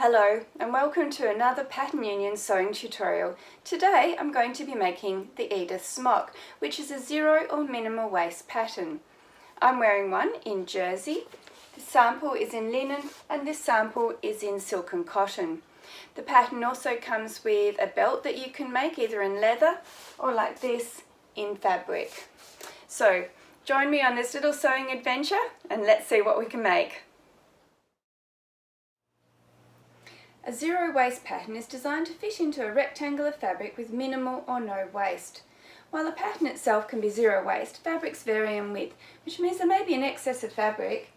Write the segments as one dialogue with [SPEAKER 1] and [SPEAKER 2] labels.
[SPEAKER 1] Hello and welcome to another Pattern Union sewing tutorial. Today I'm going to be making the Edith Smock, which is a zero or minimal waist pattern. I'm wearing one in jersey, the sample is in linen and this sample is in silk and cotton. The pattern also comes with a belt that you can make either in leather or like this in fabric. So join me on this little sewing adventure and let's see what we can make. A zero waist pattern is designed to fit into a rectangle of fabric with minimal or no waist. While the pattern itself can be zero waist, fabrics vary in width, which means there may be an excess of fabric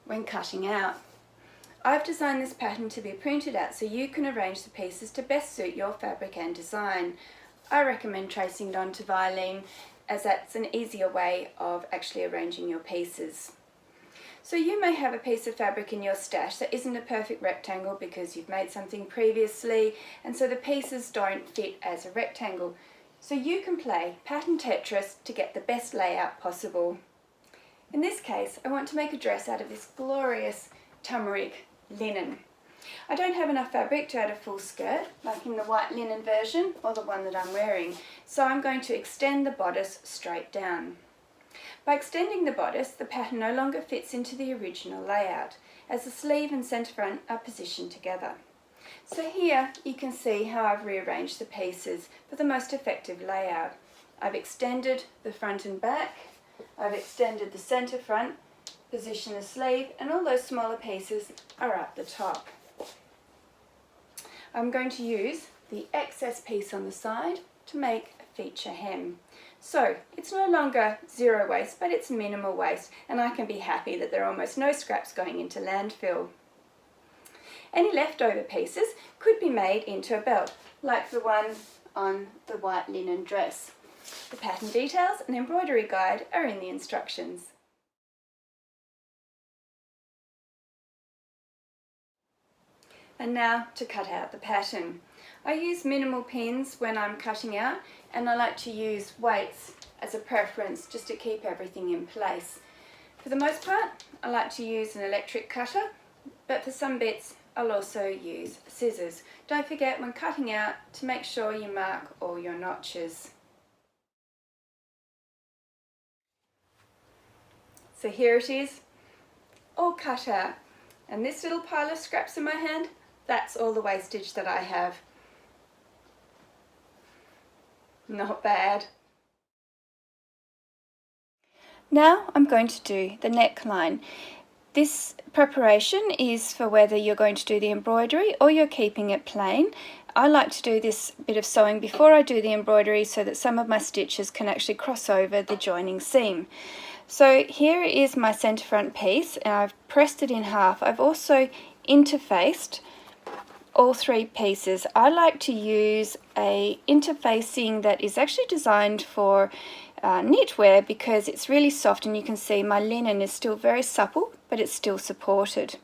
[SPEAKER 1] when cutting out. I've designed this pattern to be printed out so you can arrange the pieces to best suit your fabric and design. I recommend tracing it onto violin as that's an easier way of actually arranging your pieces. So you may have a piece of fabric in your stash that isn't a perfect rectangle because you've made something previously and so the pieces don't fit as a rectangle. So you can play pattern Tetris to get the best layout possible. In this case, I want to make a dress out of this glorious turmeric linen. I don't have enough fabric to add a full skirt, like in the white linen version or the one that I'm wearing, so I'm going to extend the bodice straight down. By extending the bodice, the pattern no longer fits into the original layout, as the sleeve and centre front are positioned together. So here you can see how I've rearranged the pieces for the most effective layout. I've extended the front and back, I've extended the centre front, positioned the sleeve, and all those smaller pieces are up the top. I'm going to use the excess piece on the side to make a feature hem. So it's no longer zero waste, but it's minimal waste, and I can be happy that there are almost no scraps going into landfill. Any leftover pieces could be made into a belt, like the one on the white linen dress. The pattern details and embroidery guide are in the instructions. And now to cut out the pattern. I use minimal pins when I'm cutting out, and I like to use weights as a preference just to keep everything in place. For the most part, I like to use an electric cutter, but for some bits I'll also use scissors. Don't forget when cutting out to make sure you mark all your notches. So here it is, all cut out, and this little pile of scraps in my hand, that's all the wastage that I have. Not bad. Now I'm going to do the neckline. This preparation is for whether you're going to do the embroidery or you're keeping it plain. I like to do this bit of sewing before I do the embroidery so that some of my stitches can actually cross over the joining seam. So here is my centre front piece, and I've pressed it in half. I've also interfaced all three pieces. I like to use a interfacing that is actually designed for knitwear because it's really soft, and you can see my linen is still very supple but it's still supported.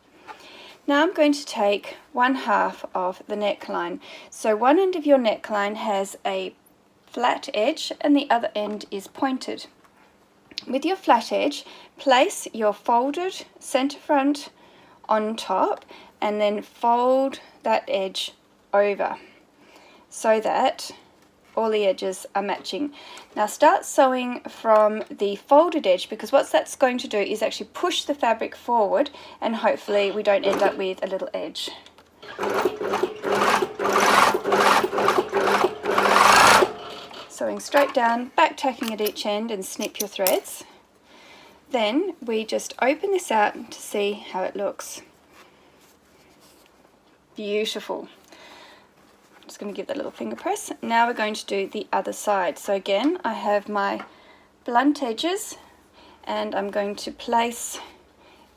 [SPEAKER 1] Now I'm going to take one half of the neckline. So one end of your neckline has a flat edge and the other end is pointed. With your flat edge, place your folded centre front on top and then fold that edge over so that all the edges are matching. Now start sewing from the folded edge, because what that's going to do is actually push the fabric forward and hopefully we don't end up with a little edge. Sewing straight down, back tacking at each end and snip your threads. Then we just open this out to see how it looks. Beautiful. Just going to give that a little finger press. Now we're going to do the other side. So again, I have my blunt edges and I'm going to place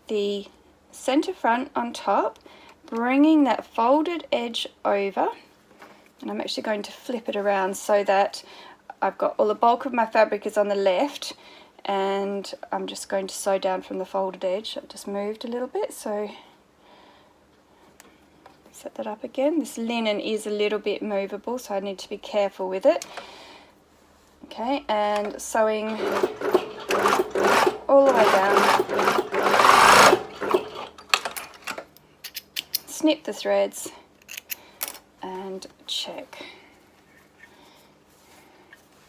[SPEAKER 1] the centre front on top, bringing that folded edge over, and I'm actually going to flip it around so that I've got all the bulk of my fabric is on the left, and I'm just going to sew down from the folded edge. I've just moved a little bit, so set that up again. This linen is a little bit movable, so I need to be careful with it. Okay, and sewing all the way down. snip the threads and check.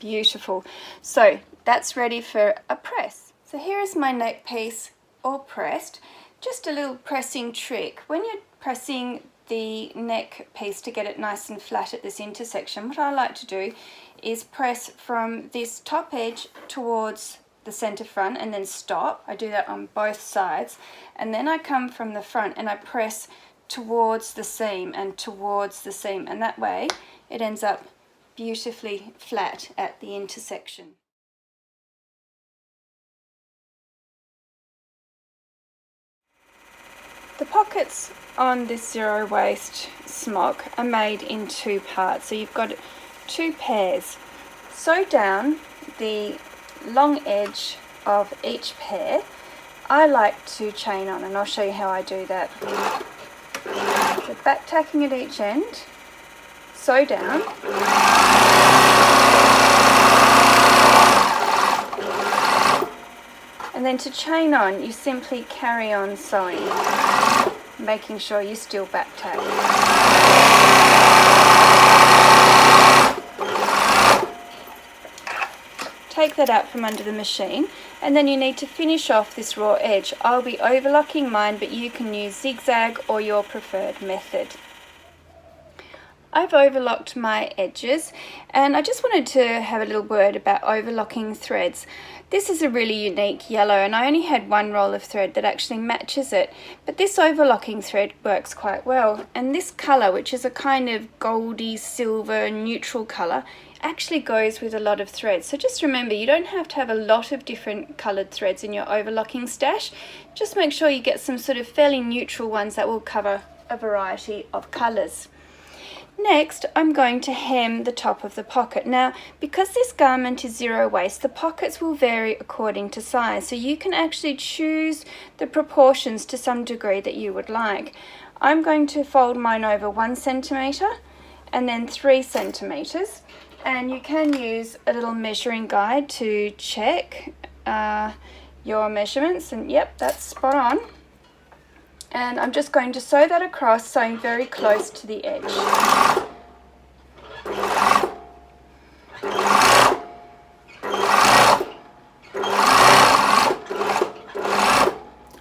[SPEAKER 1] Beautiful. So that's ready for a press. So here is my neck piece all pressed. Just a little pressing trick. When you're pressing the neck piece to get it nice and flat at this intersection, what I like to do is press from this top edge towards the center front and then stop. I do that on both sides, and then I come from the front and I press towards the seam and towards the seam, and that way it ends up beautifully flat at the intersection. The pockets on this zero waist smock are made in two parts, so you've got two pairs. Sew down the long edge of each pair. I like to chain on, and I'll show you how I do that. So back tacking at each end, sew down, and then to chain on you simply carry on sewing, making sure you still back tack. Take that out from under the machine, and then you need to finish off this raw edge. I'll be overlocking mine, but you can use zigzag or your preferred method. I've overlocked my edges, and I just wanted to have a little word about overlocking threads. This is a really unique yellow, and I only had one roll of thread that actually matches it, but this overlocking thread works quite well, and this colour, which is a kind of goldy silver neutral colour, actually goes with a lot of threads. So just remember, you don't have to have a lot of different coloured threads in your overlocking stash. Just make sure you get some sort of fairly neutral ones that will cover a variety of colours. Next, I'm going to hem the top of the pocket. Now, because this garment is zero waist, the pockets will vary according to size, so you can actually choose the proportions to some degree that you would like. I'm going to fold mine over 1 centimetre and then 3 centimetres, and you can use a little measuring guide to check your measurements, and yep, that's spot on. And I'm just going to sew that across, sewing very close to the edge.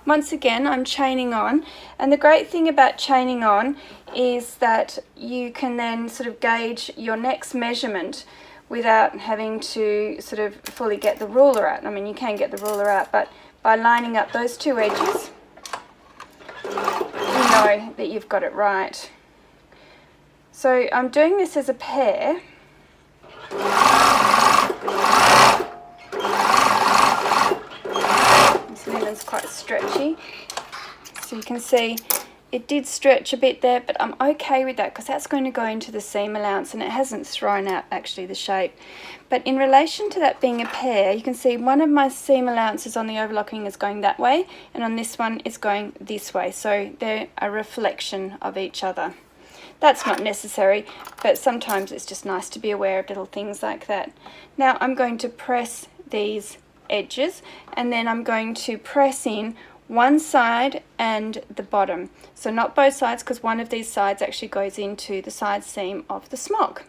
[SPEAKER 1] Once again, I'm chaining on, and the great thing about chaining on is that you can then sort of gauge your next measurement without having to sort of fully get the ruler out. I mean, you can get the ruler out, but by lining up those two edges, you know that you've got it right. So I'm doing this as a pair. This linen's quite stretchy, so you can see it did stretch a bit there, but I'm okay with that because that's going to go into the seam allowance, and it hasn't thrown out actually the shape. But in relation to that being a pair, you can see one of my seam allowances on the overlocking is going that way, and on this one is going this way, so they're a reflection of each other. That's not necessary, but sometimes it's just nice to be aware of little things like that. Now I'm going to press these edges, and then I'm going to press in one side and the bottom. So not both sides, because one of these sides actually goes into the side seam of the smock.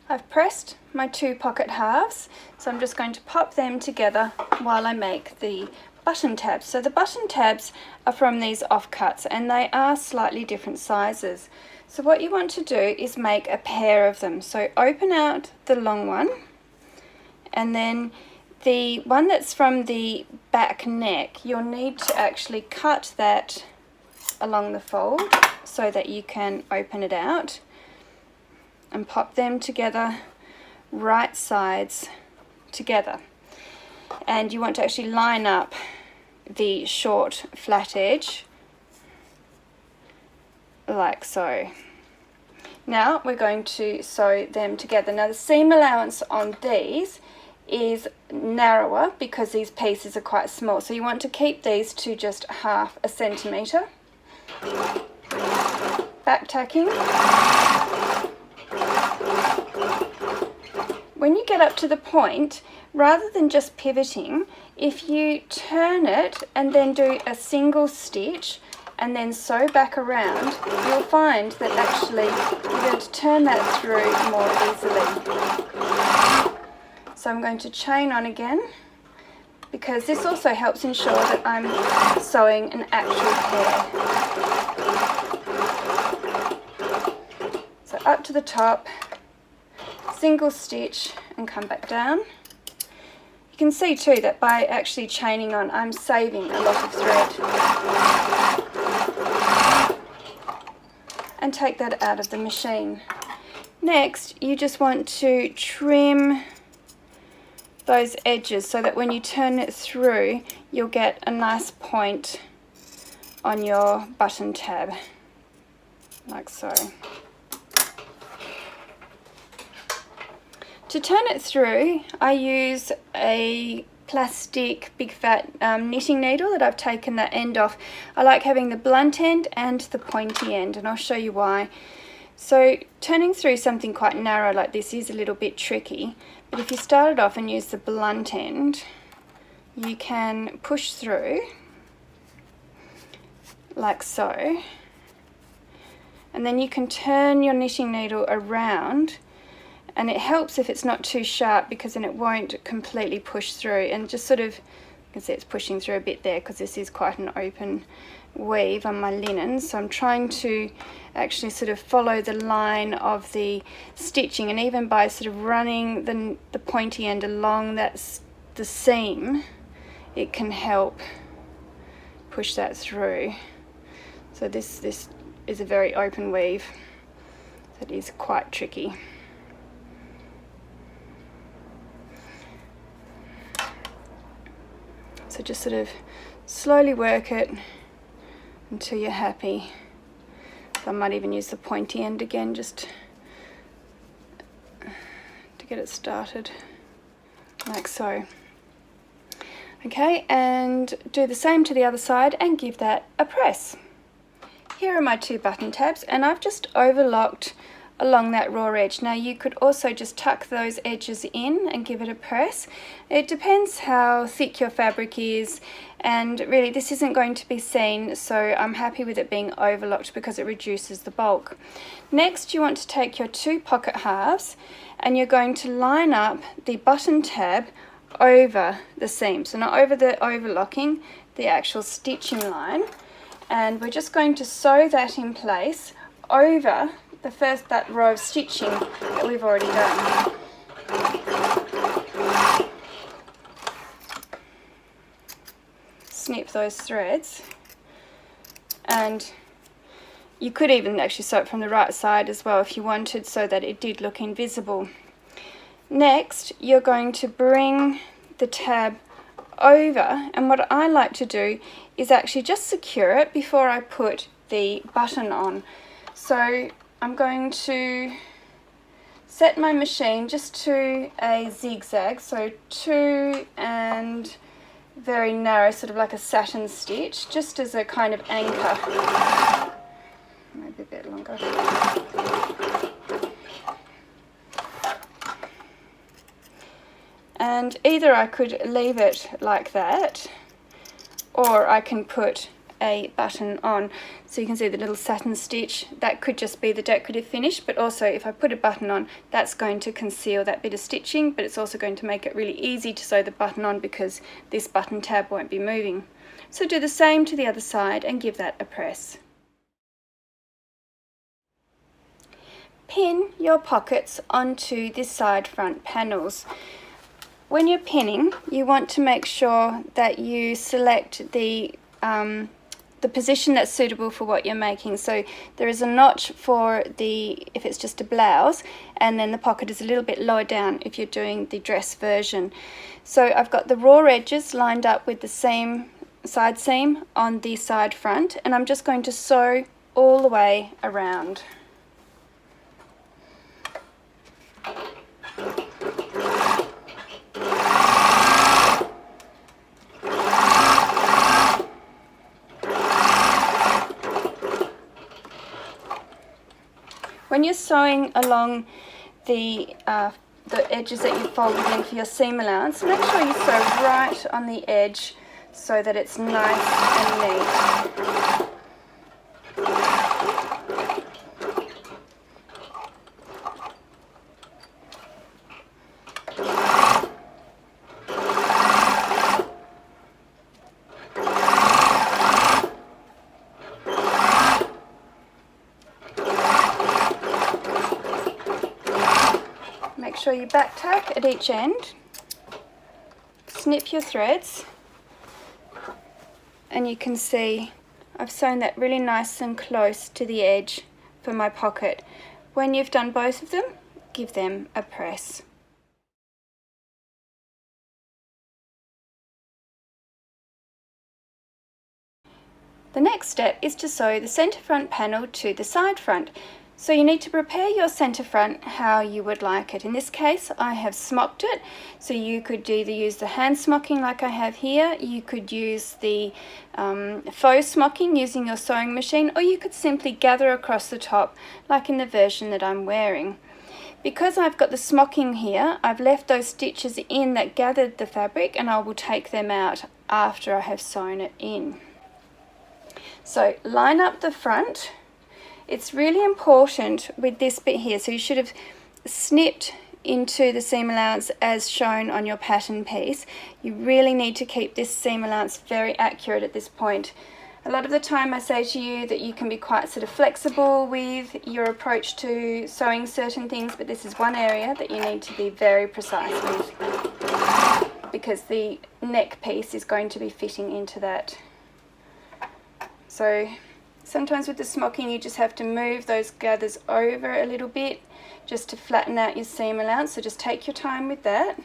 [SPEAKER 1] I've pressed my 2 pocket halves, so I'm just going to pop them together while I make the button tabs. So the button tabs are from these offcuts, and they are slightly different sizes. So what you want to do is make a pair of them. So open out the long one, and then the one that's from the back neck, you'll need to actually cut that along the fold so that you can open it out and pop them together, right sides together. And you want to actually line up the short flat edge like so. Now we're going to sew them together. Now the seam allowance on these is narrower because these pieces are quite small, so you want to keep these to just 1/2 centimetre. Back tacking. When you get up to the point, rather than just pivoting, if you turn it and then do a single stitch and then sew back around, you'll find that actually you're going to turn that through more easily. So I'm going to chain on again, because this also helps ensure that I'm sewing an actual pair. So up to the top, single stitch and come back down. You can see too that by actually chaining on, I'm saving a lot of thread. And take that out of the machine. Next, you just want to trim those edges so that when you turn it through, you'll get a nice point on your button tab, like so. To turn it through, I use a plastic big fat knitting needle that I've taken the end off. I like having the blunt end and the pointy end, and I'll show you why. So turning through something quite narrow like this is a little bit tricky, but if you started off and use the blunt end, you can push through like so, and then you can turn your knitting needle around, and it helps if it's not too sharp because then it won't completely push through, and just sort of, you can see it's pushing through a bit there because this is quite an open weave on my linen. So I'm trying to actually sort of follow the line of the stitching, and even by sort of running the pointy end along the seam, it can help push that through. So this is a very open weave, that is quite tricky. So just sort of slowly work it until you're happy. So I might even use the pointy end again just to get it started, like so. Okay, and do the same to the other side and give that a press. Here are my two button tabs, and I've just overlocked along that raw edge. Now you could also just tuck those edges in and give it a press. It depends how thick your fabric is, and really this isn't going to be seen, so I'm happy with it being overlocked because it reduces the bulk. Next, you want to take your two pocket halves and you're going to line up the button tab over the seam, so not over the overlocking, the actual stitching line, and we're just going to sew that in place over that row of stitching that we've already done. Snip those threads, and you could even actually sew it from the right side as well if you wanted, so that it did look invisible. Next, you're going to bring the tab over, and what I like to do is actually just secure it before I put the button on. So I'm going to set my machine just to a zigzag, so 2 and very narrow, sort of like a satin stitch, just as a kind of anchor. Maybe a bit longer. And either I could leave it like that, or I can put a button on. So you can see the little satin stitch, that could just be the decorative finish, but also if I put a button on, that's going to conceal that bit of stitching, but it's also going to make it really easy to sew the button on because this button tab won't be moving. So do the same to the other side and give that a press. Pin your pockets onto the side front panels. When you're pinning, you want to make sure that you select the position that's suitable for what you're making. So there is a notch for if it's just a blouse, and then the pocket is a little bit lower down if you're doing the dress version. So I've got the raw edges lined up with the same side seam on the side front, and I'm just going to sew all the way around. When you're sewing along the edges that you folded in for your seam allowance, make sure you sew right on the edge so that it's nice and neat. sure you back tack at each end, snip your threads, and you can see I've sewn that really nice and close to the edge for my pocket. When you've done both of them, give them a press. The next step is to sew the centre front panel to the side front. So you need to prepare your centre front how you would like it. In this case, I have smocked it, so you could either use the hand smocking like I have here, you could use the faux smocking using your sewing machine, or you could simply gather across the top like in the version that I'm wearing. Because I've got the smocking here, I've left those stitches in that gathered the fabric, and I will take them out after I have sewn it in. So line up the front. It's really important with this bit here, so you should have snipped into the seam allowance as shown on your pattern piece. You really need to keep this seam allowance very accurate at this point. A lot of the time I say to you that you can be quite sort of flexible with your approach to sewing certain things, but this is one area that you need to be very precise with, because the neck piece is going to be fitting into that. So sometimes with the smocking you just have to move those gathers over a little bit just to flatten out your seam allowance, so just take your time with that.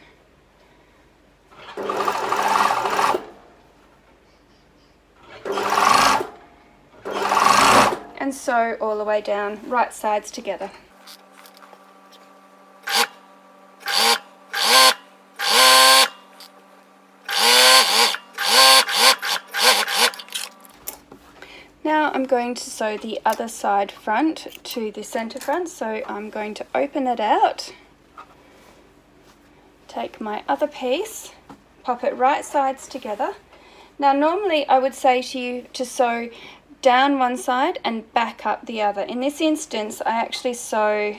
[SPEAKER 1] And sew all the way down, right sides together. Now I'm going to sew the other side front to the centre front, so I'm going to open it out, take my other piece, pop it right sides together. Now normally I would say to you to sew down one side and back up the other. In this instance I actually sew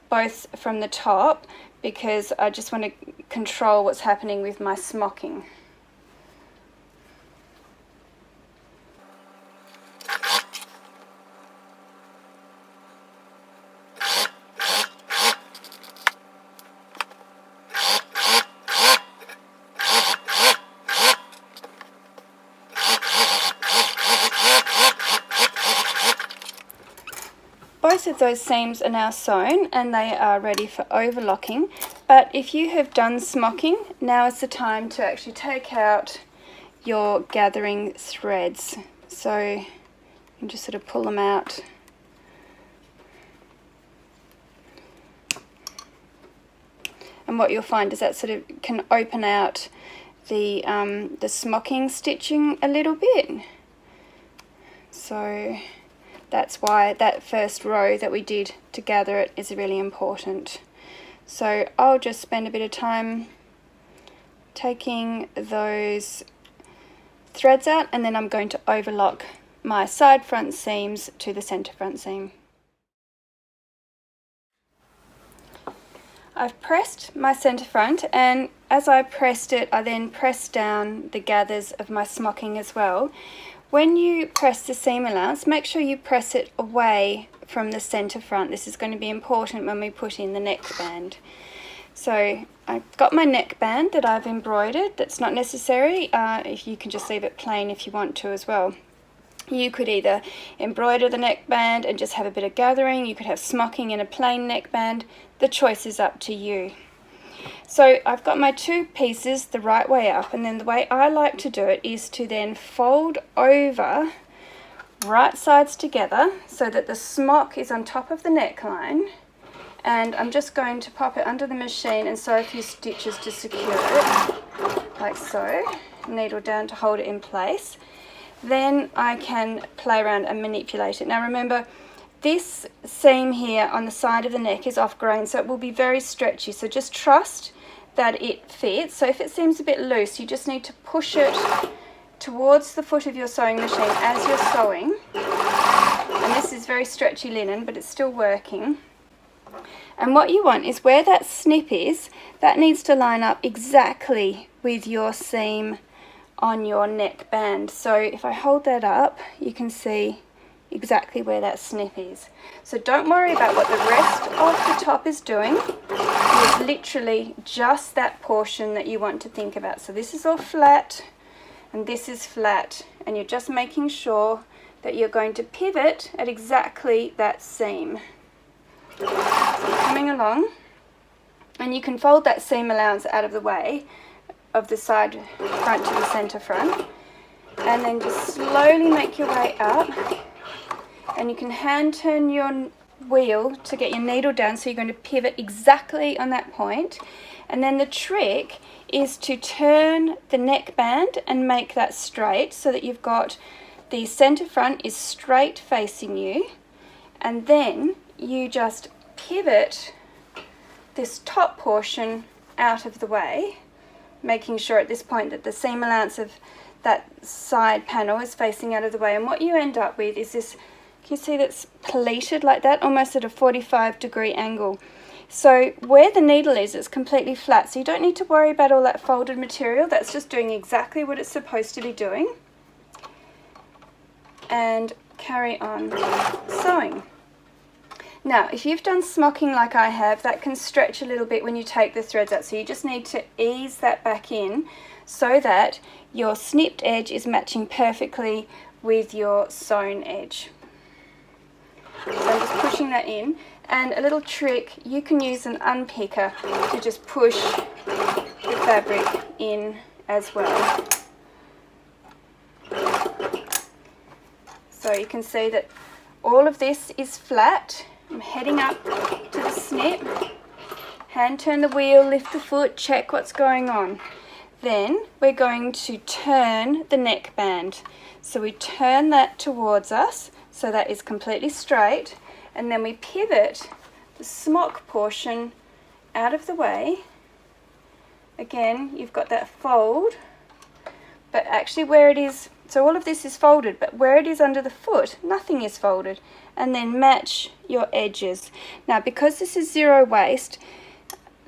[SPEAKER 1] both from the top because I just want to control what's happening with my smocking. Both of those seams are now sewn and they are ready for overlocking, but if you have done smocking, now is the time to actually take out your gathering threads. So you can just sort of pull them out. And what you'll find is that sort of can open out the smocking stitching a little bit. So that's why that first row that we did to gather it is really important. So I'll just spend a bit of time taking those threads out, and then I'm going to overlock my side front seams to the centre front seam. I've pressed my centre front, and as I pressed it I then pressed down the gathers of my smocking as well. When you press the seam allowance, make sure you press it away from the centre front. This is going to be important when we put in the neckband. So I've got my neckband that I've embroidered. That's not necessary. If you can just leave it plain if you want to as well. You could either embroider the neckband and just have a bit of gathering. You could have smocking in a plain neckband. The choice is up to you. So I've got my two pieces the right way up, and then the way I like to do it is to then fold over right sides together so that the smock is on top of the neckline, and I'm just going to pop it under the machine and sew a few stitches to secure it, like so, needle down to hold it in place. Then I can play around and manipulate it. Now remember, this seam here on the side of the neck is off grain, so it will be very stretchy, so just trust that it fits. So if it seems a bit loose, you just need to push it towards the foot of your sewing machine as you're sewing. And this is very stretchy linen, but it's still working. And what you want is where that snip is, that needs to line up exactly with your seam on your neckband. So if I hold that up, you can see exactly where that snip is. So don't worry about what the rest of the top is doing. It's literally just that portion that you want to think about. So this is all flat and this is flat, and you're just making sure that you're going to pivot at exactly that seam. So coming along, and you can fold that seam allowance out of the way of the side front to the center front, and then just slowly make your way up, and you can hand turn your wheel to get your needle down, so you're going to pivot exactly on that point. And then the trick is to turn the neckband and make that straight, so that you've got the center front is straight facing you, and then you just pivot this top portion out of the way, making sure at this point that the seam allowance of that side panel is facing out of the way. And what you end up with is this, can you see that's pleated like that, almost at a 45-degree angle. So where the needle is, it's completely flat, so you don't need to worry about all that folded material. That's just doing exactly what it's supposed to be doing. And carry on sewing. Now, if you've done smocking like I have, that can stretch a little bit when you take the threads out, so you just need to ease that back in so that your snipped edge is matching perfectly with your sewn edge. So I'm just pushing that in, and a little trick, you can use an unpicker to just push the fabric in as well. So you can see that all of this is flat. I'm heading up to the snip, hand turn the wheel, lift the foot, check what's going on. Then we're going to turn the neckband. So we turn that towards us, so that is completely straight, and then we pivot the smock portion out of the way. Again, you've got that fold, but actually where it is, so all of this is folded, but where it is under the foot, nothing is folded. And then match your edges. Now, because this is zero waist,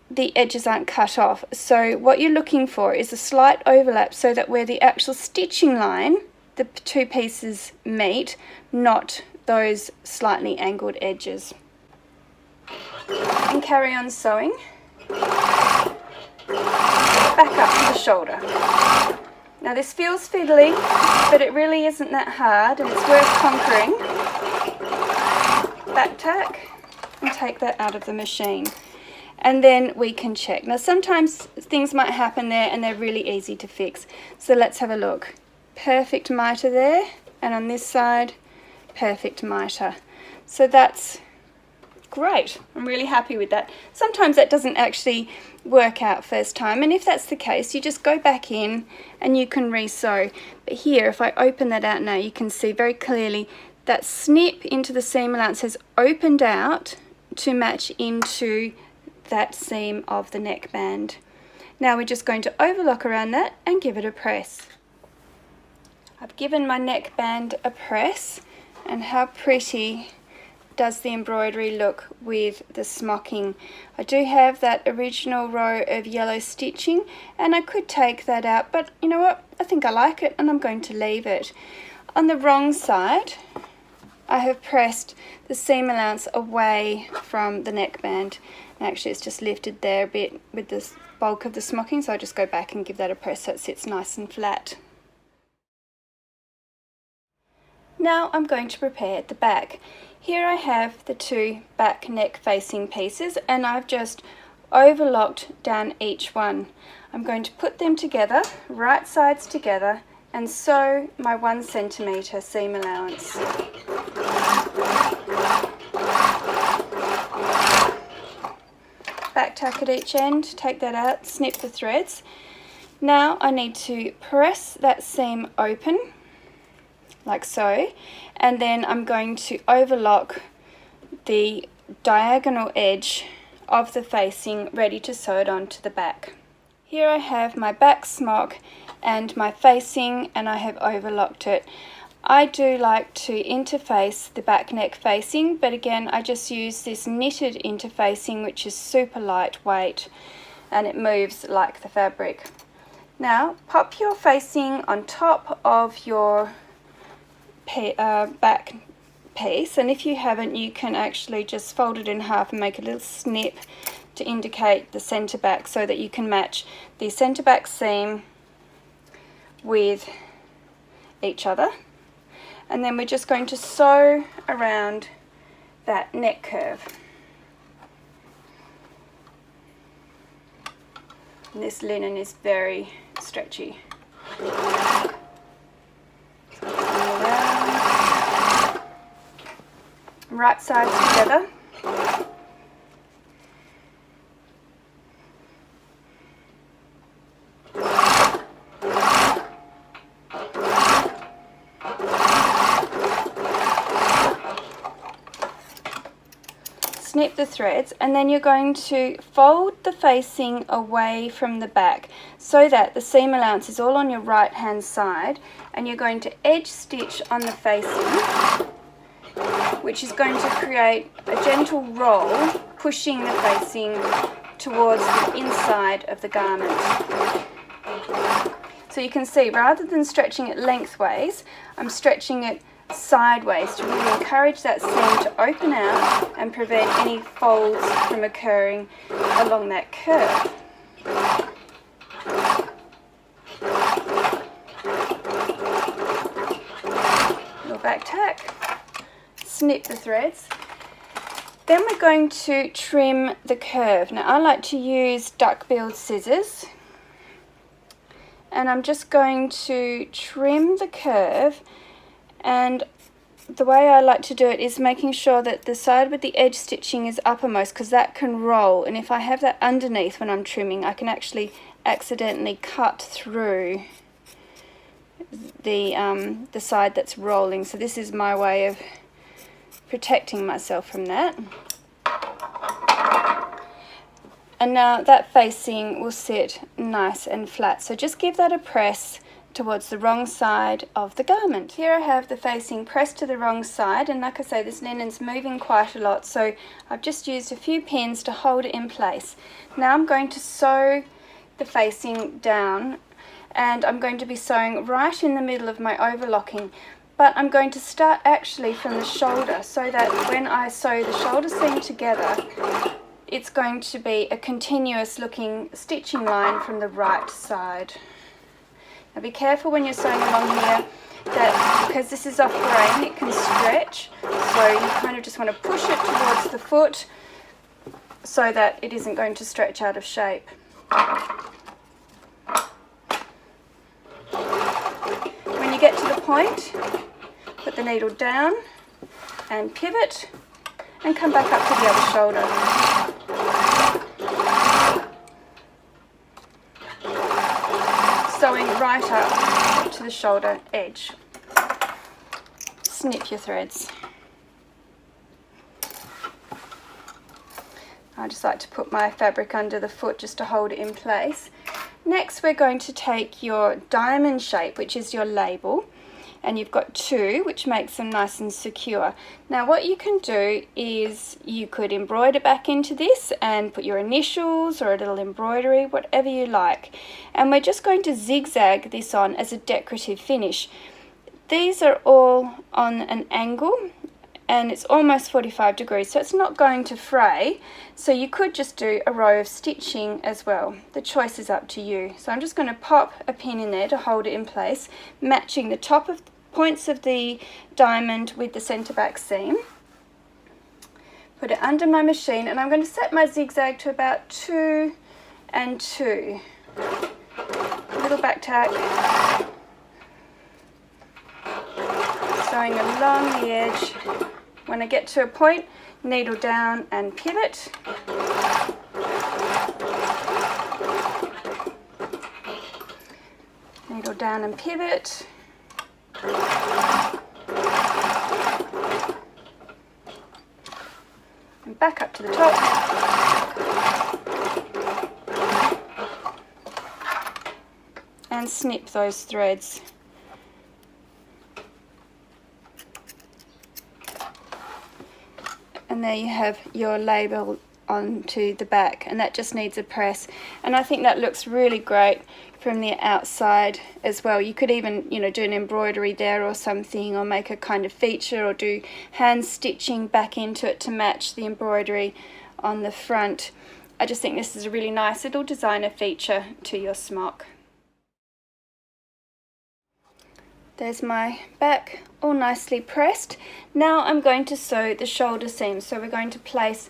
[SPEAKER 1] the edges aren't cut off. So what you're looking for is a slight overlap, so that where the actual stitching line, the two pieces meet, not those slightly angled edges. And carry on sewing. Back up to the shoulder. Now this feels fiddly, but it really isn't that hard, and it's worth conquering. Back tack and take that out of the machine, and then we can check. Now sometimes things might happen there and they're really easy to fix, so let's have a look. Perfect mitre there, and on this side perfect mitre. So that's great. I'm really happy with that. Sometimes that doesn't actually work out first time, and if that's the case, you just go back in and you can re-sew. But here, if I open that out now, you can see very clearly that snip into the seam allowance has opened out to match into that seam of the neckband. Now we're just going to overlock around that and give it a press. I've given my neckband a press, and how pretty does the embroidery look with the smocking. I do have that original row of yellow stitching, and I could take that out, but you know what, I think I like it and I'm going to leave it. On the wrong side, I have pressed the seam allowance away from the neckband. Actually, it's just lifted there a bit with the bulk of the smocking, so I'll just go back and give that a press so it sits nice and flat. Now I'm going to prepare the back. Here I have the two back neck facing pieces, and I've just overlocked down each one. I'm going to put them together, right sides together, and sew my 1 centimetre seam allowance. Back tack at each end, take that out, snip the threads. Now I need to press that seam open, like so, and then I'm going to overlock the diagonal edge of the facing, ready to sew it onto the back. Here I have my back smock and my facing, and I have overlocked it. I do like to interface the back neck facing, but again I just use this knitted interfacing, which is super lightweight and it moves like the fabric. Now pop your facing on top of your back piece, and if you haven't, you can actually just fold it in half and make a little snip to indicate the centre back, so that you can match the centre back seam with each other. And then we're just going to sew around that neck curve. And this linen is very stretchy. Right sides together. Snip the threads, and then you're going to fold the facing away from the back so that the seam allowance is all on your right hand side, and you're going to edge stitch on the facing, which is going to create a gentle roll, pushing the facing towards the inside of the garment. So you can see, rather than stretching it lengthways, I'm stretching it sideways to really encourage that seam to open out and prevent any folds from occurring along that curve. Little back tack, snip the threads. Then we're going to trim the curve. Now I like to use duck-billed scissors, and I'm just going to trim the curve. And the way I like to do it is making sure that the side with the edge stitching is uppermost, because that can roll, and if I have that underneath when I'm trimming, I can actually accidentally cut through the side that's rolling. So this is my way of protecting myself from that. And now that facing will sit nice and flat, so just give that a press towards the wrong side of the garment. Here I have the facing pressed to the wrong side, and like I say, this linen's moving quite a lot, so I've just used a few pins to hold it in place. Now I'm going to sew the facing down, and I'm going to be sewing right in the middle of my overlocking, but I'm going to start actually from the shoulder, so that when I sew the shoulder seam together, it's going to be a continuous looking stitching line from the right side. Now be careful when you're sewing along here, that because this is off grain, it can stretch, so you kind of just want to push it towards the foot so that it isn't going to stretch out of shape. When you get to the point, put the needle down and pivot and come back up to the other shoulder. Sewing right up to the shoulder edge. Snip your threads. I just like to put my fabric under the foot just to hold it in place. Next we're going to take your diamond shape, which is your label, and you've got two, which makes them nice and secure. Now what you can do is you could embroider back into this and put your initials or a little embroidery, whatever you like. And we're just going to zigzag this on as a decorative finish. These are all on an angle, and it's almost 45 degrees, so it's not going to fray. So you could just do a row of stitching as well. The choice is up to you. So I'm just going to pop a pin in there to hold it in place, matching the top of points of the diamond with the centre back seam. Put it under my machine, and I'm going to set my zigzag to about 2 and 2. A little back tack, sewing along the edge. When I get to a point, needle down and pivot. Needle down and pivot. And back up to the top. And snip those threads. And there you have your label onto the back, and that just needs a press, and I think that looks really great from the outside as well. You could even, you know, do an embroidery there or something, or make a kind of feature, or do hand stitching back into it to match the embroidery on the front. I just think this is a really nice little designer feature to your smock. There's my back all nicely pressed. Now I'm going to sew the shoulder seam. So we're going to place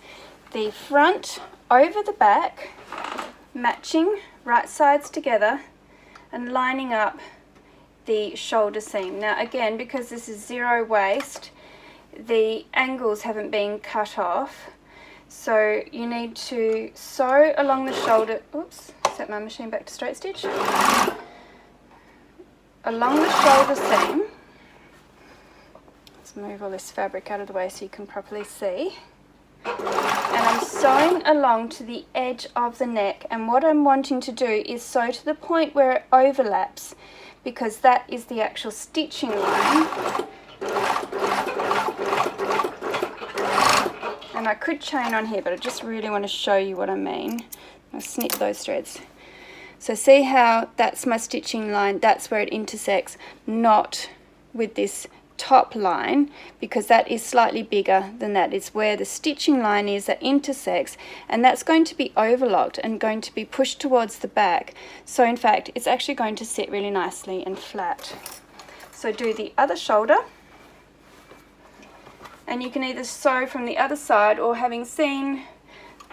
[SPEAKER 1] the front over the back, matching right sides together and lining up the shoulder seam. Now again, because this is zero waist, the angles haven't been cut off, so you need to sew along the shoulder. Oops, set my machine back to straight stitch. Along the shoulder seam, let's move all this fabric out of the way so you can properly see. And I'm sewing along to the edge of the neck, and what I'm wanting to do is sew to the point where it overlaps, because that is the actual stitching line. And I could chain on here, but I just really want to show you what I mean. I'll snip those threads. So see how that's my stitching line, that's where it intersects, not with this top line, because that is slightly bigger than that. It's where the stitching line is that intersects, and that's going to be overlocked and going to be pushed towards the back. So in fact, it's actually going to sit really nicely and flat. So do the other shoulder, and you can either sew from the other side, or having seen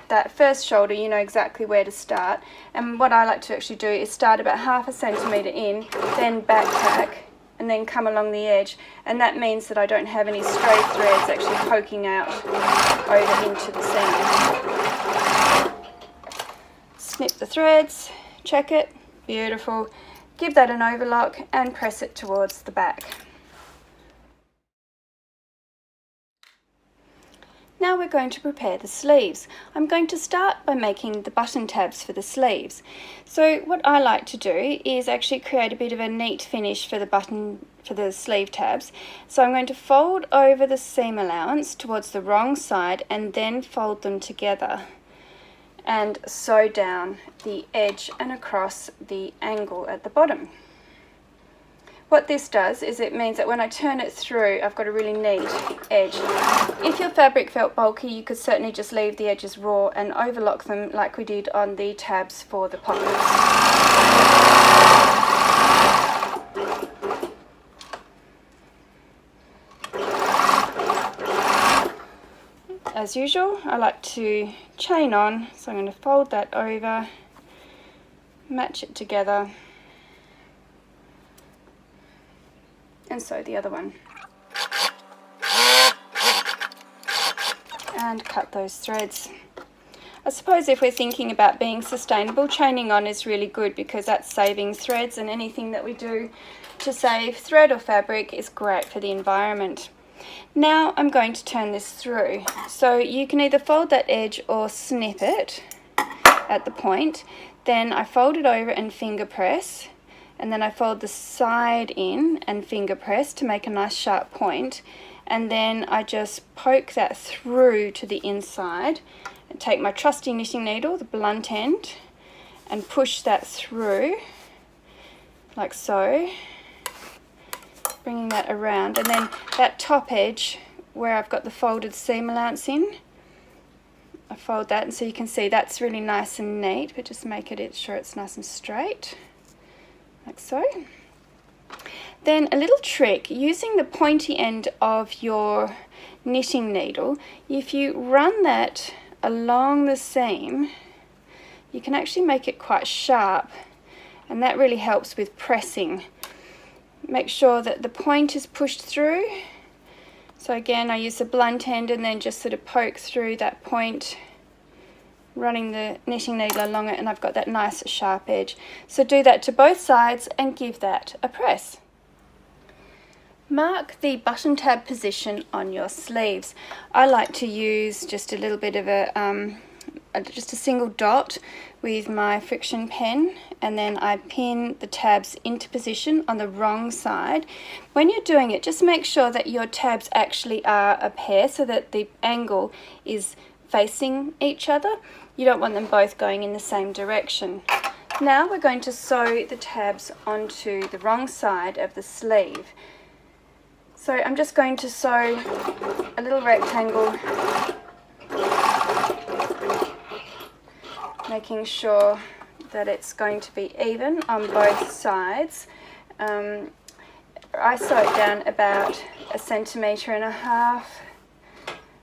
[SPEAKER 1] that first shoulder, you know exactly where to start. And what I like to actually do is start about 1/2 centimetre in, then backtack, and then come along the edge, and that means that I don't have any stray threads actually poking out over into the seam. Snip the threads, check it, beautiful, give that an overlock and press it towards the back. Now we're going to prepare the sleeves. I'm going to start by making the button tabs for the sleeves. So what I like to do is actually create a bit of a neat finish for the sleeve tabs. So I'm going to fold over the seam allowance towards the wrong side and then fold them together and sew down the edge and across the angle at the bottom. What this does is it means that when I turn it through, I've got a really neat edge. If your fabric felt bulky, you could certainly just leave the edges raw and overlock them like we did on the tabs for the pockets. As usual, I like to chain on, so I'm going to fold that over, match it together, and sew the other one. And cut those threads. I suppose if we're thinking about being sustainable, chaining on is really good, because that's saving threads, and anything that we do to save thread or fabric is great for the environment. Now I'm going to turn this through. So you can either fold that edge or snip it at the point. Then I fold it over and finger press, and then I fold the side in and finger press to make a nice sharp point, and then I just poke that through to the inside and take my trusty knitting needle, the blunt end, and push that through like so, bringing that around. And then that top edge where I've got the folded seam allowance in, I fold that, and so you can see that's really nice and neat, but just make it sure it's nice and straight like so. Then a little trick, using the pointy end of your knitting needle, if you run that along the seam, you can actually make it quite sharp, and that really helps with pressing. Make sure that the point is pushed through. So again, I use the blunt end and then just sort of poke through that point, running the knitting needle along it, and I've got that nice sharp edge. So do that to both sides and give that a press. Mark the button tab position on your sleeves. I like to use just a little bit of just a single dot with my friction pen, and then I pin the tabs into position on the wrong side. When you're doing it, just make sure that your tabs actually are a pair, so that the angle is facing each other. You don't want them both going in the same direction. Now we're going to sew the tabs onto the wrong side of the sleeve. So I'm just going to sew a little rectangle, making sure that it's going to be even on both sides. I sew it down about 1.5 centimetres.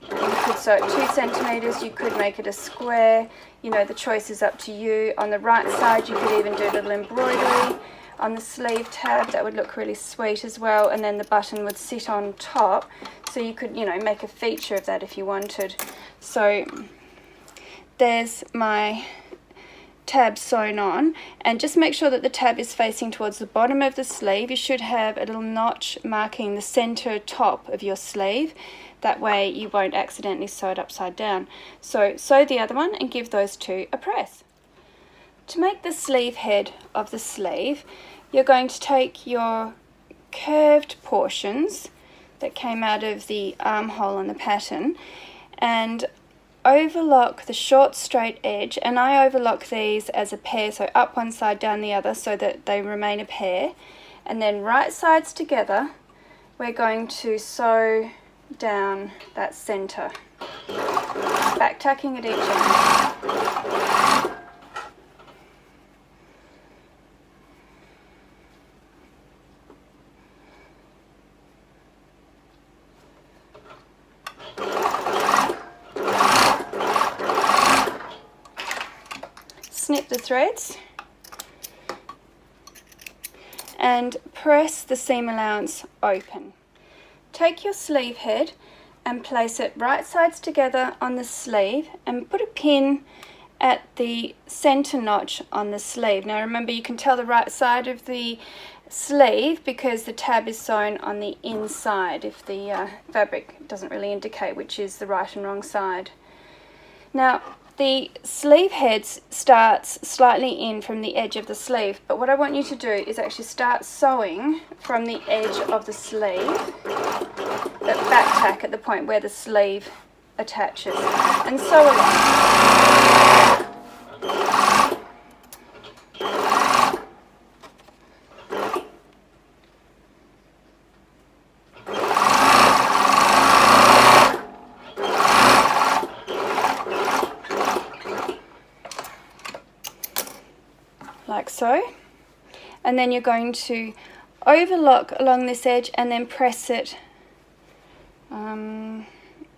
[SPEAKER 1] You could sew it 2 centimetres, you could make it a square, you know, the choice is up to you. On the right side you could even do a little embroidery on the sleeve tab, that would look really sweet as well, and then the button would sit on top, so you could, you know, make a feature of that if you wanted. So there's my tab sewn on, and just make sure that the tab is facing towards the bottom of the sleeve. You should have a little notch marking the center top of your sleeve, that way you won't accidentally sew it upside down. So sew the other one and give those two a press. To make the sleeve head of the sleeve, you're going to take your curved portions that came out of the armhole on the pattern and overlock the short straight edge, and I overlock these as a pair, so up one side down the other, so that they remain a pair, and then right sides together we're going to sew down that center, back tacking at each end. Snip the threads and press the seam allowance open. Take your sleeve head and place it right sides together on the sleeve and put a pin at the center notch on the sleeve. Now remember, you can tell the right side of the sleeve because the tab is sewn on the inside if the fabric doesn't really indicate which is the right and wrong side. Now the sleeve head starts slightly in from the edge of the sleeve, but what I want you to do is actually start sewing from the edge of the sleeve, but back tack at the point where the sleeve attaches, and sew along. Like so, and then you're going to overlock along this edge and then press it,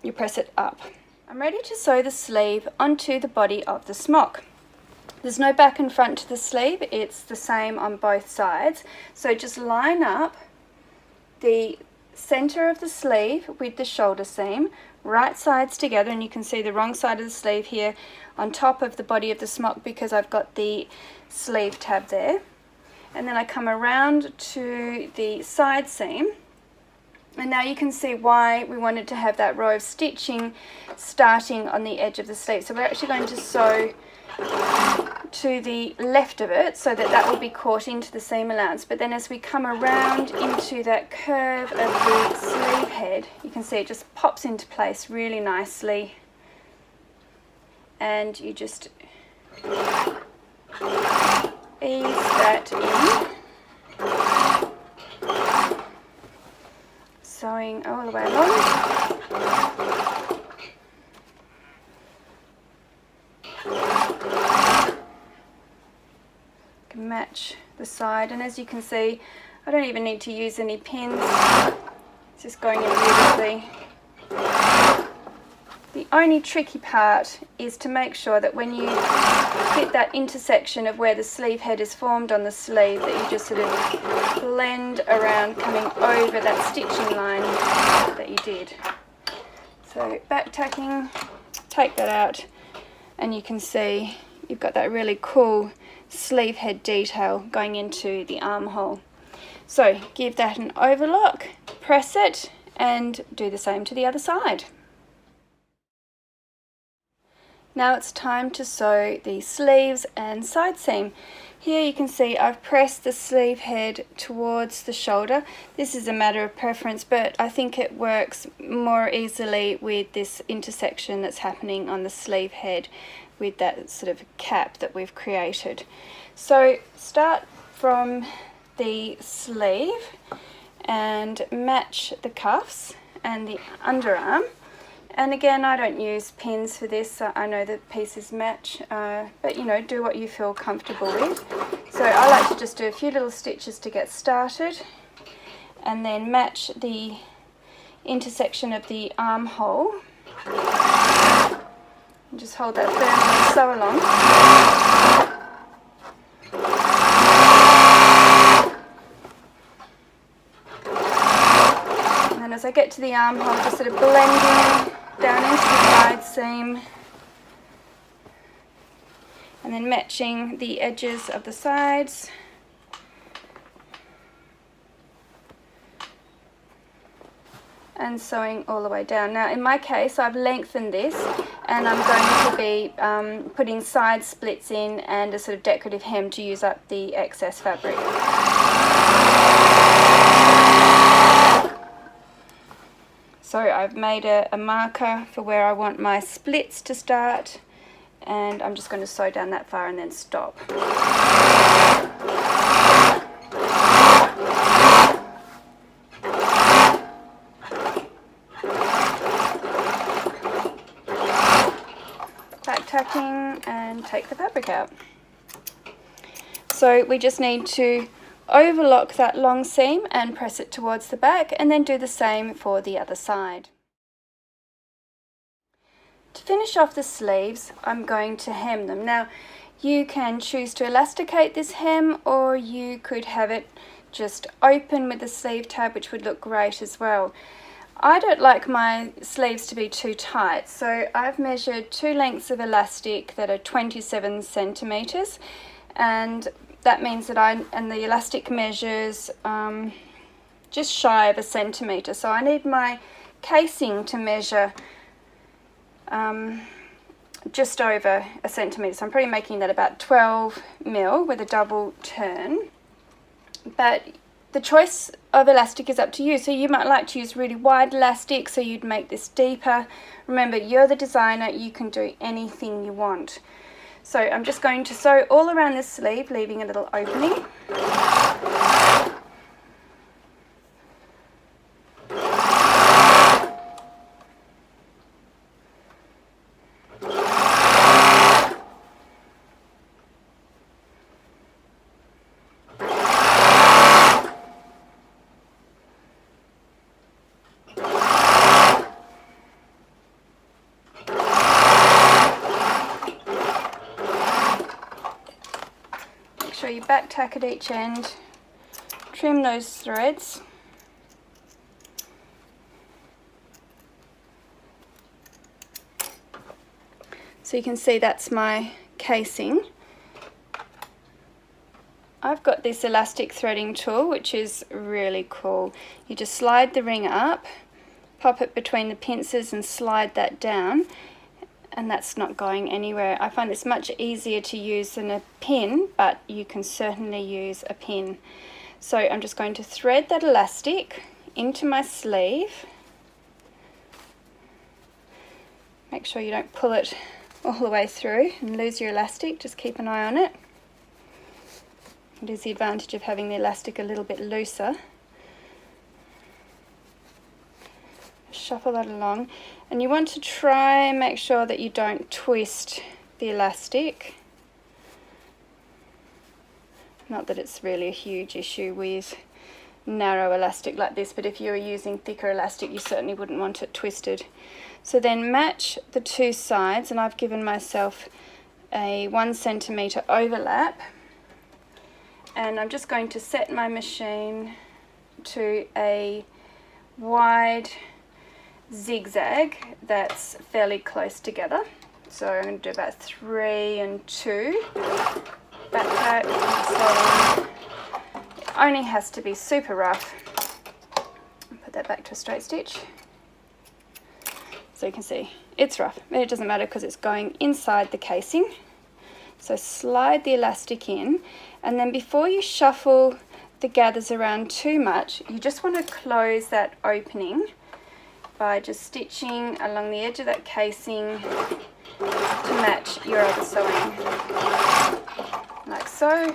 [SPEAKER 1] you press it up. I'm ready to sew the sleeve onto the body of the smock. There's no back and front to the sleeve, it's the same on both sides, so just line up the center of the sleeve with the shoulder seam, right sides together, and you can see the wrong side of the sleeve here on top of the body of the smock because I've got the sleeve tab there, and then I come around to the side seam, and now you can see why we wanted to have that row of stitching starting on the edge of the sleeve. So we're actually going to sew to the left of it so that that will be caught into the seam allowance, but then as we come around into that curve of the sleeve head, you can see it just pops into place really nicely, and you just ease that in, sewing all the way along. Can match the side, and as you can see, I don't even need to use any pins, it's just going in beautifully. The only tricky part is to make sure that when you hit that intersection of where the sleeve head is formed on the sleeve, that you just sort of blend around, coming over that stitching line that you did. So back tacking, take that out, and you can see you've got that really cool sleeve head detail going into the armhole. So give that an overlock, press it, and do the same to the other side. Now it's time to sew the sleeves and side seam. Here you can see I've pressed the sleeve head towards the shoulder. This is a matter of preference, but I think it works more easily with this intersection that's happening on the sleeve head. with that sort of cap that we've created. So start from the sleeve and match the cuffs and the underarm. And again, I don't use pins for this. I know that pieces match, but you know, do what you feel comfortable with. So I like to just do a few little stitches to get started, and then match the intersection of the armhole. And just hold that firmly and sew along. And then as I get to the armhole, just sort of blending down into the side seam, and then matching the edges of the sides. And sewing all the way down. Now in my case, I've lengthened this, and I'm going to be putting side splits in and a sort of decorative hem to use up the excess fabric. So I've made a marker for where I want my splits to start, and I'm just going to sew down that far and then stop. Back tacking and take the fabric out. So we just need to overlock that long seam and press it towards the back, and then do the same for the other side. To finish off the sleeves, I'm going to hem them. Now you can choose to elasticate this hem, or you could have it just open with the sleeve tab, which would look great as well. I don't like my sleeves to be too tight, so I've measured 2 lengths of elastic that are 27 centimeters, and that means that the elastic measures just shy of 1 centimeter. So I need my casing to measure just over 1 centimeter. So I'm probably making that about 12 mil with a double turn. But the choice of elastic is up to you. So you might like to use really wide elastic, so you'd make this deeper. Remember, you're the designer, you can do anything you want. So I'm just going to sew all around this sleeve, leaving a little opening. Sure you back tack at each end, trim those threads. So you can see that's my casing. I've got this elastic threading tool, which is really cool. You just slide the ring up, pop it between the pincers and slide that down, and that's not going anywhere. I find this much easier to use than a pin, but you can certainly use a pin. So I'm just going to thread that elastic into my sleeve. Make sure you don't pull it all the way through and lose your elastic, just keep an eye on it. It is the advantage of having the elastic a little bit looser. Shuffle that along, and you want to try and make sure that you don't twist the elastic. Not that it's really a huge issue with narrow elastic like this, but if you were using thicker elastic, you certainly wouldn't want it twisted. So then match the 2 sides, and I've given myself a 1 centimeter overlap, and I'm just going to set my machine to a wide zigzag that's fairly close together. So I'm going to do about 3 and 2 back tack. So it only has to be super rough. Put that back to a straight stitch. So you can see it's rough, but it doesn't matter because it's going inside the casing. So slide the elastic in, and then before you shuffle the gathers around too much, you just want to close that opening by just stitching along the edge of that casing to match your other sewing, like so.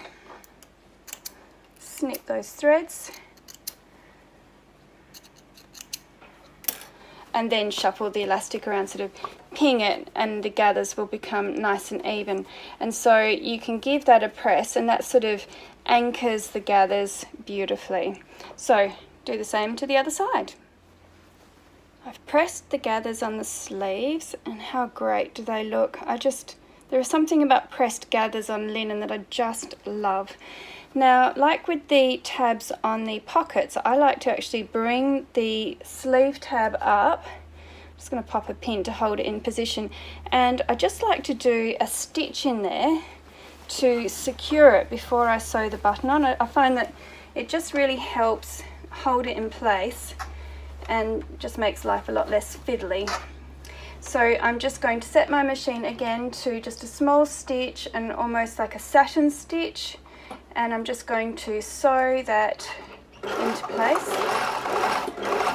[SPEAKER 1] Snip those threads and then shuffle the elastic around, sort of ping it, and the gathers will become nice and even. And so you can give that a press and that sort of anchors the gathers beautifully. So do the same to the other side. I've pressed the gathers on the sleeves, and how great do they look. There is something about pressed gathers on linen that I just love. Now, like with the tabs on the pockets, I like to actually bring the sleeve tab up. I'm just going to pop a pin to hold it in position, and I just like to do a stitch in there to secure it before I sew the button on. I find that it just really helps hold it in place and just makes life a lot less fiddly. So I'm just going to set my machine again to just a small stitch and almost like a satin stitch, and I'm just going to sew that into place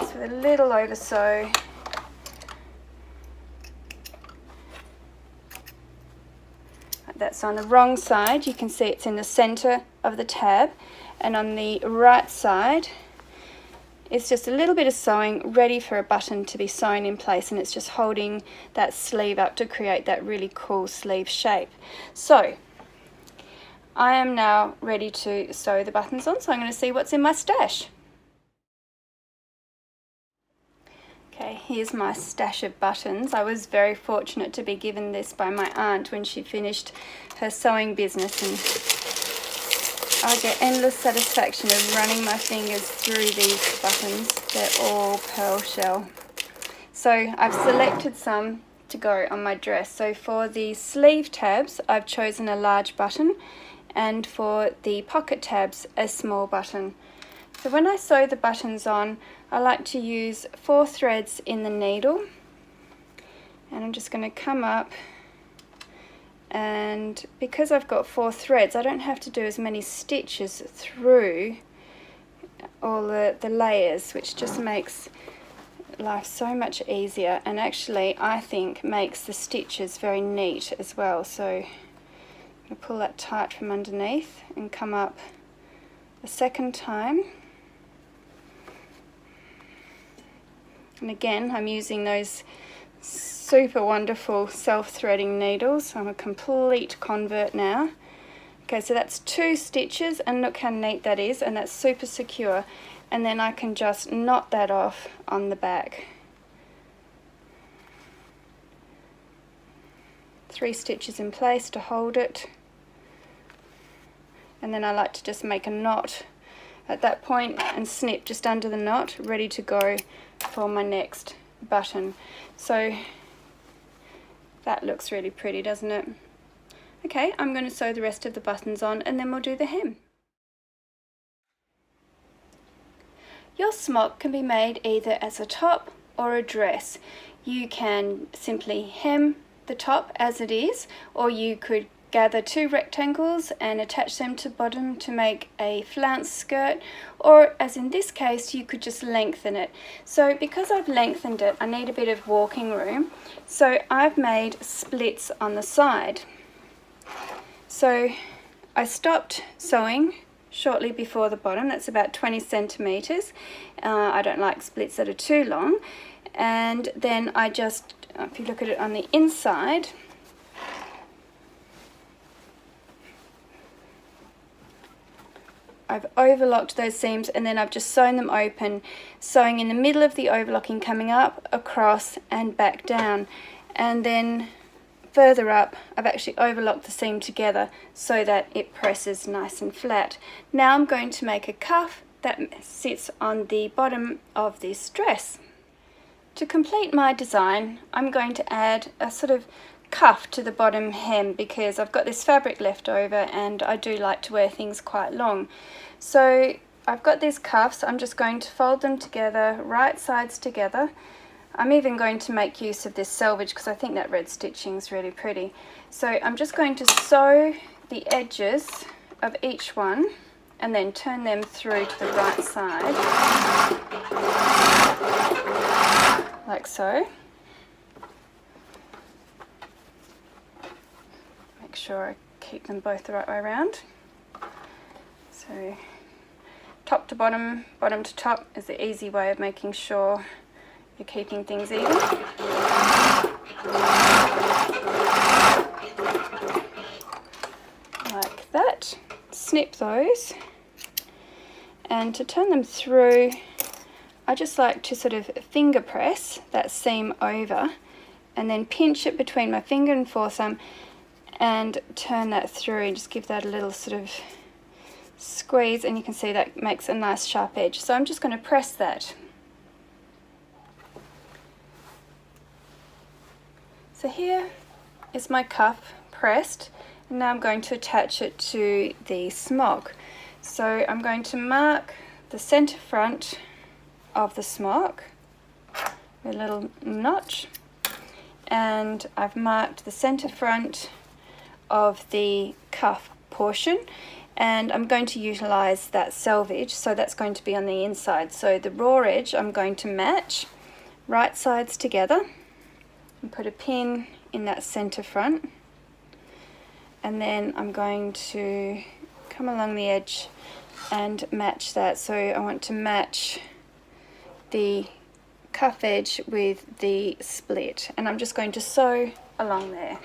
[SPEAKER 1] just with a little over sew. That's on the wrong side. You can see it's in the center of the tab, and on the right side it's just a little bit of sewing ready for a button to be sewn in place, and it's just holding that sleeve up to create that really cool sleeve shape. So I am now ready to sew the buttons on, so I'm going to see what's in my stash. Okay, here's my stash of buttons. I was very fortunate to be given this by my aunt when she finished her sewing business, and I get endless satisfaction of running my fingers through these buttons. They're all pearl shell. So I've selected some to go on my dress. So for the sleeve tabs, I've chosen a large button, and for the pocket tabs, a small button. So when I sew the buttons on, I like to use 4 threads in the needle, and I'm just going to come up, and because I've got 4 threads, I don't have to do as many stitches through all the layers, which just makes life so much easier, and actually I think makes the stitches very neat as well. So I'm going to pull that tight from underneath and come up a second time. And again, I'm using those super wonderful self-threading needles. I'm a complete convert now. Okay, so that's 2 stitches, and look how neat that is, and that's super secure. And then I can just knot that off on the back. 3 stitches in place to hold it. And then I like to just make a knot at that point and snip just under the knot, ready to go for my next button. So that looks really pretty, doesn't it? Okay, I'm going to sew the rest of the buttons on, and then we'll do the hem. Your smock can be made either as a top or a dress. You can simply hem the top as it is, or you could gather 2 rectangles and attach them to bottom to make a flounce skirt, or as in this case, you could just lengthen it. So because I've lengthened it, I need a bit of walking room, so I've made splits on the side. So I stopped sewing shortly before the bottom. That's about 20 centimeters. I don't like splits that are too long. And then I just, if you look at it on the inside, I've overlocked those seams, and then I've just sewn them open, sewing in the middle of the overlocking, coming up, across and back down. And then further up, I've actually overlocked the seam together so that it presses nice and flat. Now I'm going to make a cuff that sits on the bottom of this dress. To complete my design, I'm going to add a sort of cuff to the bottom hem, because I've got this fabric left over and I do like to wear things quite long. So I've got these cuffs. I'm just going to fold them together, right sides together. I'm even going to make use of this selvage because I think that red stitching is really pretty. So I'm just going to sew the edges of each one and then turn them through to the right side, like so. sure I keep them both the right way around. So top to bottom, bottom to top is the easy way of making sure you're keeping things even. Like that. Snip those. And to turn them through, I just like to sort of finger press that seam over and then pinch it between my finger and forethumb and turn that through and just give that a little sort of squeeze, and you can see that makes a nice sharp edge. So I'm just going to press that. So here is my cuff pressed, and now I'm going to attach it to the smock. So I'm going to mark the center front of the smock with a little notch, and I've marked the center front of the cuff portion, and I'm going to utilize that selvage, so that's going to be on the inside. So the raw edge I'm going to match right sides together and put a pin in that center front, and then I'm going to come along the edge and match that. So I want to match the cuff edge with the split, and I'm just going to sew along there.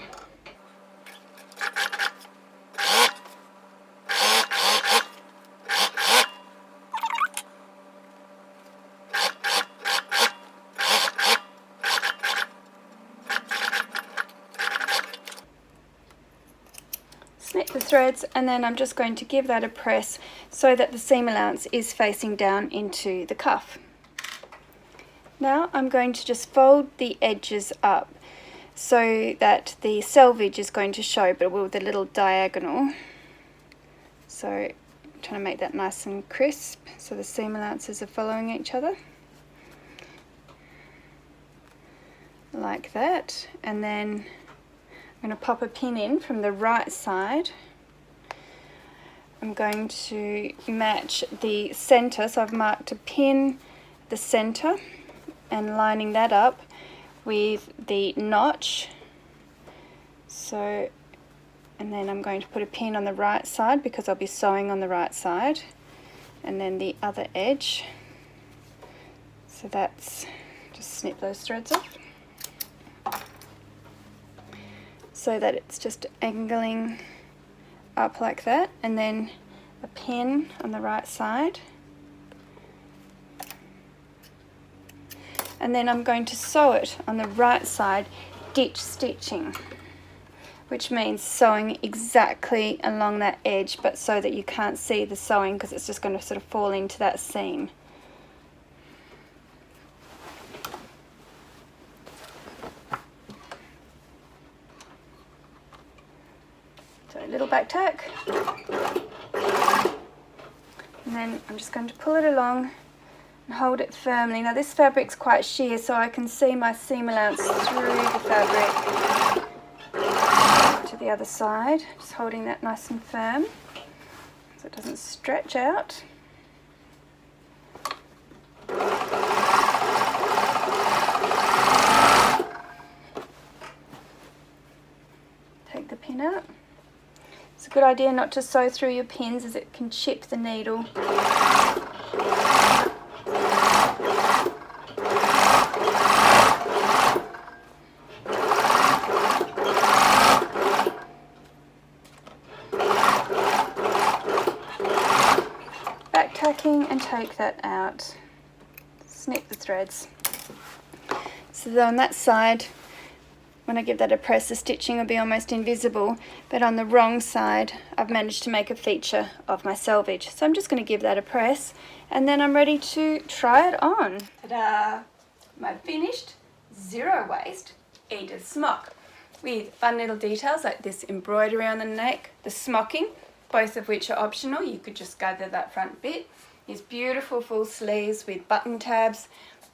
[SPEAKER 1] Snip the threads, and then I'm just going to give that a press so that the seam allowance is facing down into the cuff. Now I'm going to just fold the edges up so that the selvage is going to show, but with a little diagonal. So I'm trying to make that nice and crisp so the seam allowances are following each other. Like that. And then I'm going to pop a pin in from the right side. I'm going to match the center, so I've marked a pin the center and lining that up with the notch. So, and then I'm going to put a pin on the right side because I'll be sewing on the right side, and then the other edge. So that's, just snip those threads off so that it's just angling up like that, and then a pin on the right side. And then I'm going to sew it on the right side, ditch stitching, which means sewing exactly along that edge, but so that you can't see the sewing because it's just going to sort of fall into that seam. So a little back tack, and then I'm just going to pull it along and hold it firmly. Now this fabric's quite sheer, so I can see my seam allowance through the fabric to the other side. Just holding that nice and firm so it doesn't stretch out. Take the pin out. It's a good idea not to sew through your pins as it can chip the needle. Back tacking and take that out. Snip the threads. So then on that side, when I give that a press, the stitching will be almost invisible, but on the wrong side I've managed to make a feature of my selvage. So I'm just going to give that a press, and then I'm ready to try it on. Ta-da! My finished zero waist Edith Smock, with fun little details like this embroidery on the neck, the smocking, both of which are optional. You could just gather that front bit. These beautiful full sleeves with button tabs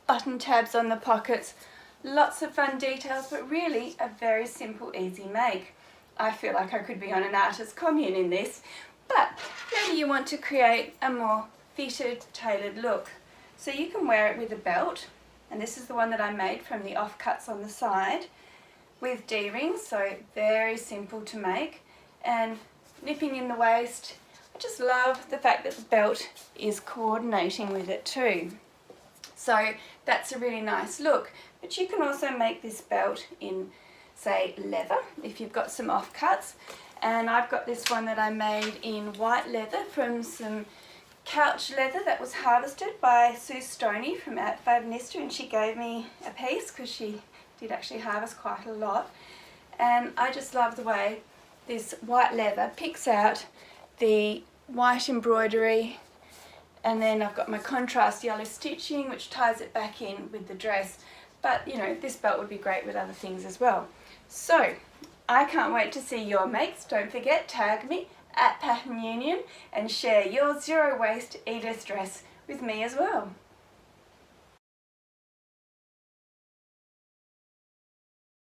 [SPEAKER 1] on the pockets. Lots of fun details, but really a very simple, easy make. I feel like I could be on an artist commune in this, but maybe you want to create a more fitted, tailored look. So you can wear it with a belt, and this is the one that I made from the offcuts on the side with D-rings, so very simple to make. and nipping in the waist. I just love the fact that the belt is coordinating with it too. So that's a really nice look. But you can also make this belt in, say, leather if you've got some offcuts. And I've got this one that I made in white leather from some couch leather that was harvested by Sue Stoney from at Fashionista, and she gave me a piece because she did actually harvest quite a lot. And I just love the way this white leather picks out the white embroidery, and then I've got my contrast yellow stitching which ties it back in with the dress. But you know, this belt would be great with other things as well. So I can't wait to see your makes. Don't forget, tag me at Pattern Union and share your zero waist Edith dress with me as well.